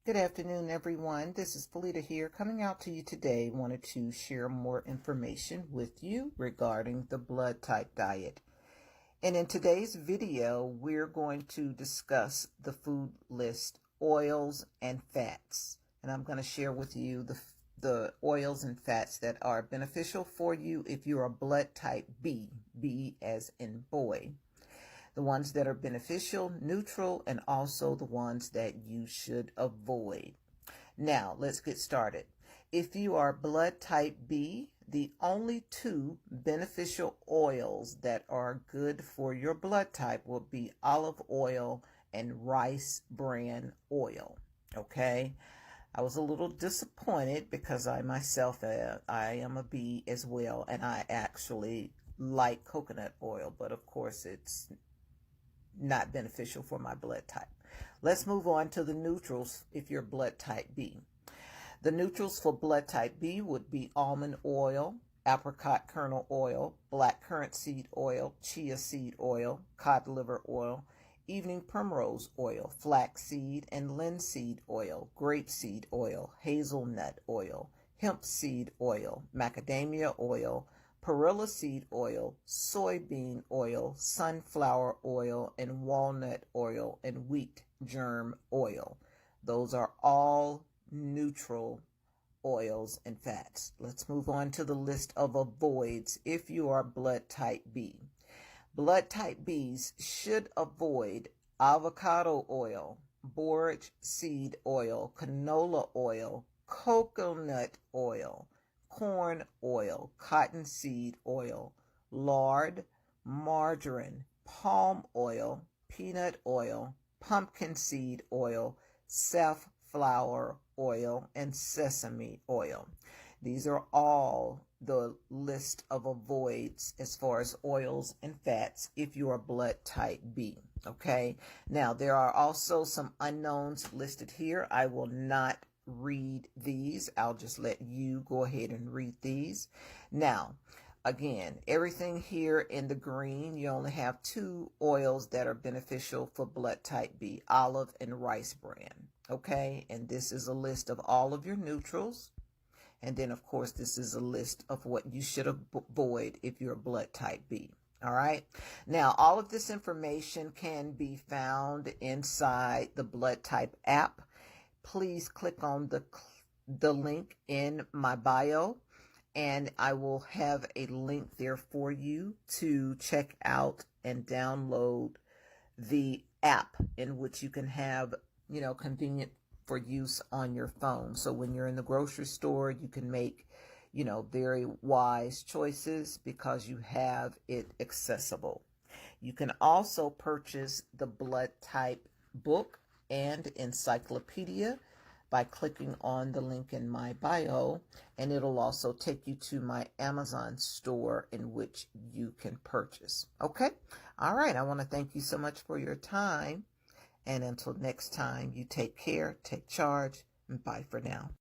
Good afternoon, everyone. This is Felita here, coming out to you today. Wanted to share more information with you regarding the blood type diet. And in today's video, we're going to discuss the food list, oils and fats. And I'm going to share with you the oils and fats that are beneficial for you if you're a blood type B, B as in boy. The ones that are beneficial, neutral, and also the ones that you should avoid. Now, let's get started. If you are blood type B, the only two beneficial oils that are good for your blood type will be olive oil and rice bran oil. Okay? I was a little disappointed because I myself, I am a B as well, and I actually like coconut oil, but of course it's not beneficial for my blood type. Let's move on to the neutrals if you're blood type B. The neutrals for blood type B would be almond oil, apricot kernel oil, blackcurrant seed oil, chia seed oil, cod liver oil, evening primrose oil, flaxseed and linseed oil, grapeseed oil, hazelnut oil, hemp seed oil, macadamia oil, perilla seed oil, soybean oil, sunflower oil, and walnut oil, and wheat germ oil. Those are all neutral oils and fats. Let's move on to the list of avoids if you are blood type B. Blood type Bs should avoid avocado oil, borage seed oil, canola oil, coconut oil, corn oil, cottonseed oil, lard, margarine, palm oil, peanut oil, pumpkin seed oil, safflower oil, and sesame oil. These are all the list of avoids as far as oils and fats if you are blood type B. Okay. Now, there are also some unknowns listed here. I will not read these. I'll just let you go ahead and read these. Now, again, everything here in the green, you only have two oils that are beneficial for blood type B, olive and rice bran. Okay, and this is a list of all of your neutrals. And then, of course, this is a list of what you should avoid if you're blood type B. All right. Now, all of this information can be found inside the blood type app. Please click on the link in my bio, and I will have a link there for you to check out and download the app in which you can have, convenient for use on your phone. So when you're in the grocery store, you can make, very wise choices because you have it accessible. You can also purchase the blood type book and encyclopedia by clicking on the link in my bio, and it'll also take you to my Amazon store in which you can purchase. Okay? All right. I want to thank you so much for your time. And until next time, you take care, take charge, and bye for now.